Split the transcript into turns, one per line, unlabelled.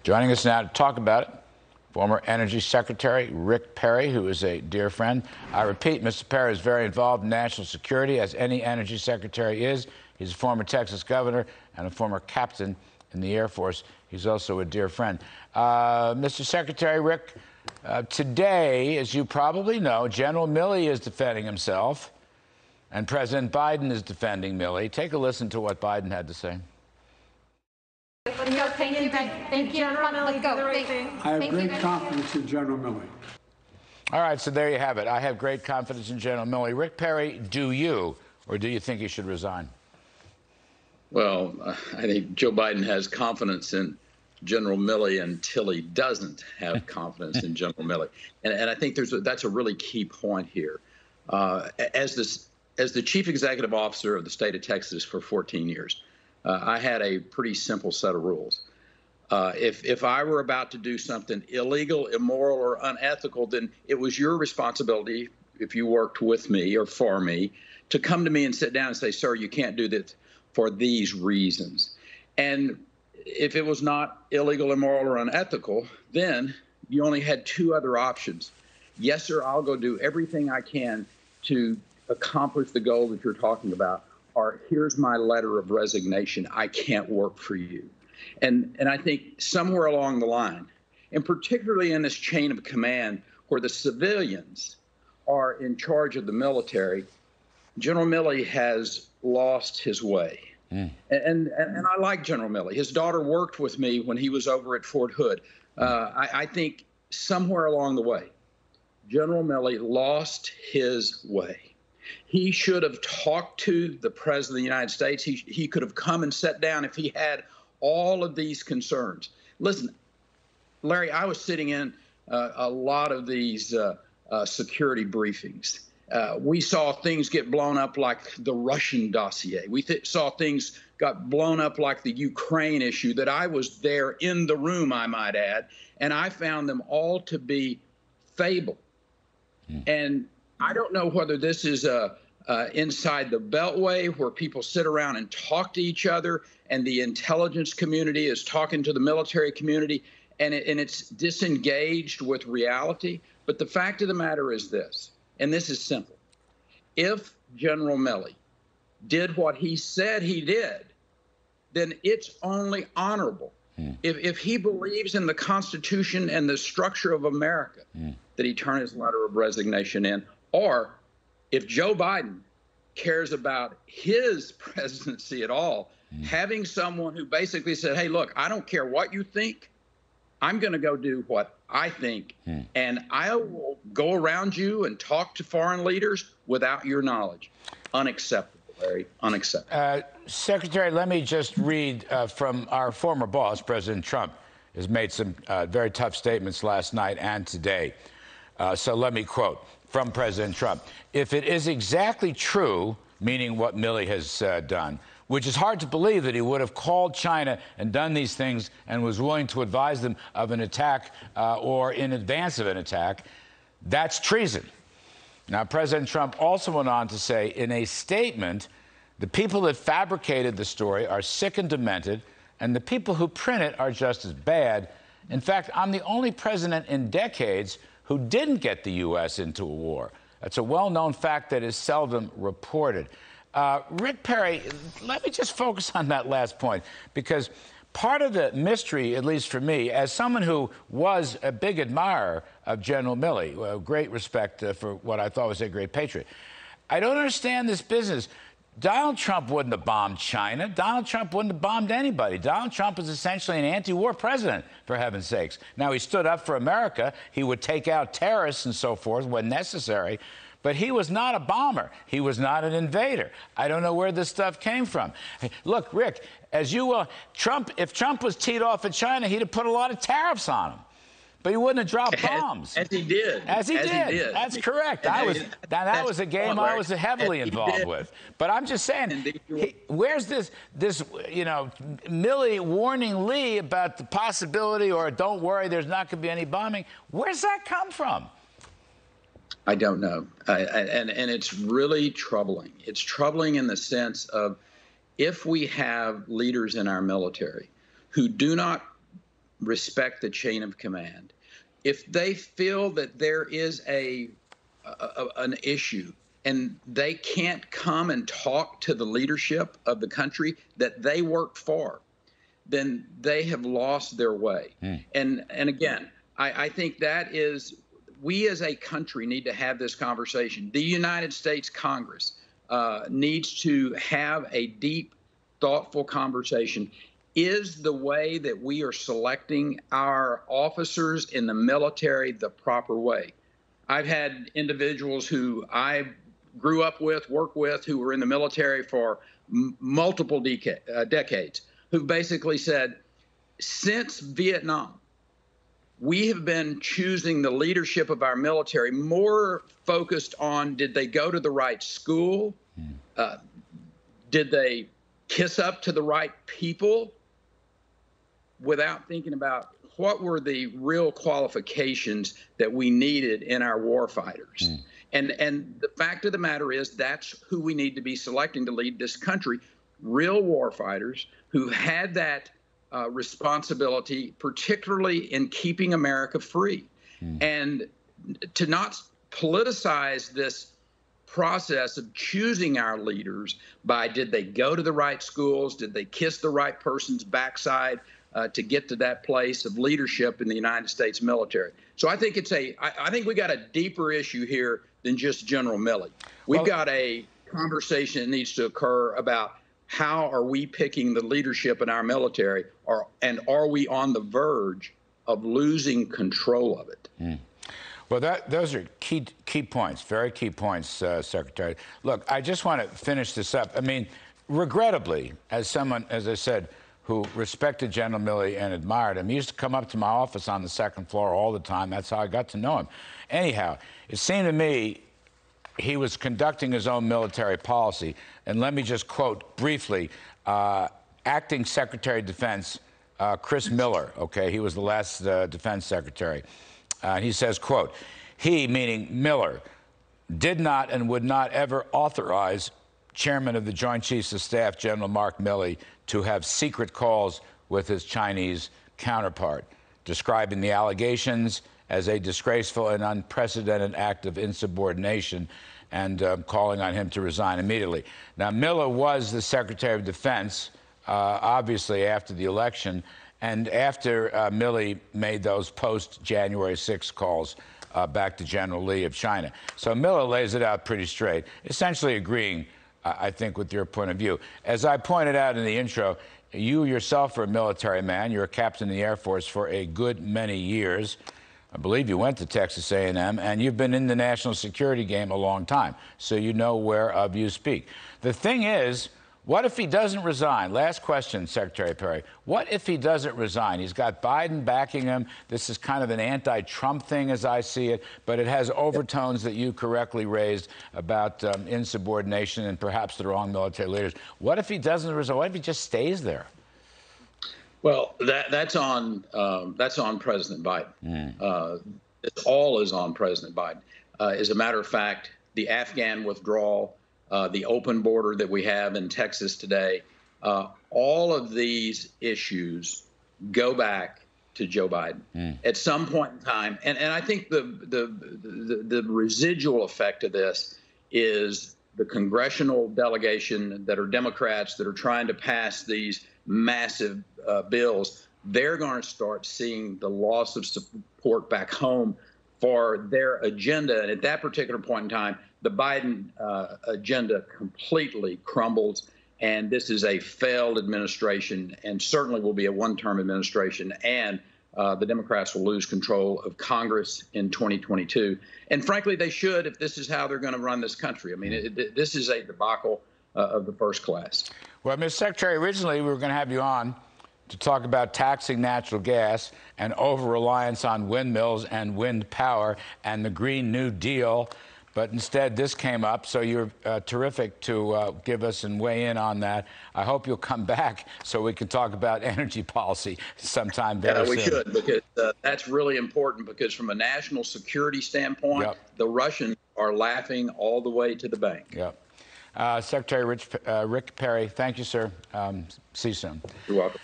Joining us now to talk about it, former Energy Secretary Rick Perry, who is a dear friend. I repeat, Mr. Perry is very involved in national security, as any Energy Secretary is. He's a former Texas governor and a former captain in the Air Force. He's also a dear friend. Mr. Secretary Rick, today, as you probably know, General Milley is defending himself, and President Biden is defending Milley. Take a listen to what Biden had to say.
Thank you. General Milley did the right thing.
I have great confidence in General Milley.
All right, so there you have it. I have great confidence in General Milley. Rick Perry, do you, or do you think he should resign?
Well, I think Joe Biden has confidence in General Milley until he doesn't have confidence in General Milley. And I think that's a really key point here. As the chief executive officer of the state of Texas for 14 years, I had a pretty simple set of rules. If I were about to do something illegal, immoral, or unethical, then it was your responsibility, if you worked with me or for me, to come to me and sit down and say, sir, you can't do this for these reasons. And if it was not illegal, immoral, or unethical, then you only had two other options. Yes, sir, I'll go do everything I can to accomplish the goal that you're talking about, or here's my letter of resignation. I can't work for you. And I think somewhere along the line, and particularly in this chain of command where the civilians are in charge of the military, General Milley has lost his way. And I like General Milley. His daughter worked with me when he was over at Fort Hood. I think somewhere along the way, General Milley lost his way. He should have talked to the President of the United States. He could have come and sat down if he had all of these concerns. Listen, Larry, I was sitting in a lot of these security briefings. We saw things get blown up like the Russian dossier. We saw things got blown up like the Ukraine issue that I was there in the room, I might add, and I found them all to be fable. And I don't know whether this is inside the Beltway where people sit around and talk to each other and the intelligence community is talking to the military community and it's disengaged with reality. But the fact of the matter is this, and this is simple. If General Milley did what he said he did, then it's only honorable. If he believes in the Constitution and the structure of America, that he turn his letter of resignation in, or if Joe Biden cares about his presidency at all, having someone who basically said, hey, look, I don't care what you think. I'm going to go do what I think, and I will go around you and talk to foreign leaders without your knowledge. Unacceptable, Larry, unacceptable.
Secretary, let me just read from our former boss, President Trump, has made some very tough statements last night and today. So let me quote from President Trump. If it is exactly true, meaning what Milley has done, which is hard to believe that he would have called China and done these things and was willing to advise them of an attack or in advance of an attack, that's treason. Now, President Trump also went on to say in a statement, the people that fabricated the story are sick and demented, and the people who print it are just as bad. In fact, I'm the only president in decades who didn't get the U.S. into a war. That's a well-known fact that is seldom reported. Rick Perry, let me just focus on that last point, because part of the mystery, at least for me, as someone who was a big admirer of General Milley, great respect for what I thought was a great patriot, I don't understand this business. Donald Trump wouldn't have bombed China. Donald Trump wouldn't have bombed anybody. Donald Trump is essentially an anti-war president, for heaven's sakes. Now, he stood up for America. He would take out terrorists and so forth when necessary. But he was not a bomber. He was not an invader. I don't know where this stuff came from. Look, Rick, as you will, if Trump was teed off at China, he'd have put a lot of tariffs on him. But he wouldn't have dropped bombs.
As he did.
As he did. That's correct. That was a game I was heavily involved with. But I'm just saying, where's this, Milley warning Lee about the possibility, or don't worry, there's not going to be any bombing. Where's that come from?
I don't know. And it's really troubling. It's troubling in the sense of if we have leaders in our military who do not respect the chain of command. If they feel that there is an issue and they can't come and talk to the leadership of the country that they work for, then they have lost their way. And again, I think that is, we as a country need to have this conversation. The United States Congress needs to have a deep, thoughtful conversation. Is the way that we are selecting our officers in the military the proper way? I've had individuals who I grew up with, worked with, who were in the military for multiple decades, who basically said, since Vietnam, we have been choosing the leadership of our military more focused on, did they go to the right school? Did they kiss up to the right people? Without thinking about what were the real qualifications that we needed in our warfighters. And the fact of the matter is, that's who we need to be selecting to lead this country, real warfighters who had that responsibility, particularly in keeping America free. And to not politicize this process of choosing our leaders by, did they go to the right schools? Did they kiss the right person's backside to get to that place of leadership in the United States military? So I think I think we got a deeper issue here than just General Milley. We've got a conversation that needs to occur about how are we picking the leadership in our military, and are we on the verge of losing control of it?
Well, those are key points, very key points, Secretary. Look, I just want to finish this up. I mean, regrettably, as someone, as I said, who respected General Milley and admired him, he used to come up to my office on the second floor all the time. That's how I got to know him. Anyhow, it seemed to me he was conducting his own military policy. And let me just quote briefly, Acting Secretary of Defense Chris Miller, okay, he was the last defense secretary. He says, quote, he, meaning Miller, did not and would not ever authorize Chairman of the Joint Chiefs of Staff, General Mark Milley, to have secret calls with his Chinese counterpart, describing the allegations as a disgraceful and unprecedented act of insubordination, and calling on him to resign immediately. Now, Miller was the Secretary of Defense, obviously, after the election, and after Milley made those post-January 6 calls back to General Lee of China. So Miller lays it out pretty straight, essentially agreeing, I think, with your point of view. As I pointed out in the intro, you yourself are a military man. You're a captain in the Air Force for a good many years. I believe you went to Texas A&M, and you've been in the national security game a long time, so you know whereof you speak. The thing is, what if he doesn't resign? Last question, Secretary Perry. What if he doesn't resign? He's got Biden backing him. This is kind of an anti-Trump thing as I see it, but it has overtones that you correctly raised about insubordination and perhaps the wrong military leaders. What if he doesn't resign? What if he just stays there?
Well, that's on President Biden. It all is on President Biden. As a matter of fact, the Afghan withdrawal, the open border that we have in Texas today, all of these issues go back to Joe Biden at some point in time. And I think the residual effect of this is the congressional delegation that are Democrats that are trying to pass these massive bills. They're going to start seeing the loss of support back home for their agenda. And at that particular point in time, the Biden agenda completely crumbles. And this is a failed administration, and certainly will be a one-term administration. And the Democrats will lose control of Congress in 2022. And frankly, they should, if this is how they're going to run this country. I mean, this is a debacle of the first class.
Well, Mr. Secretary, originally we were going to have you on to talk about taxing natural gas and over-reliance on windmills and wind power and the Green New Deal. But instead, this came up, so you're terrific to give us and weigh in on that. I hope you'll come back so we can talk about energy policy sometime very soon.
Yeah, we should, because that's really important, because from a national security standpoint, the Russians are laughing all the way to the bank.
Yep. Secretary Rick Perry, thank you, sir. See you soon.
You're welcome.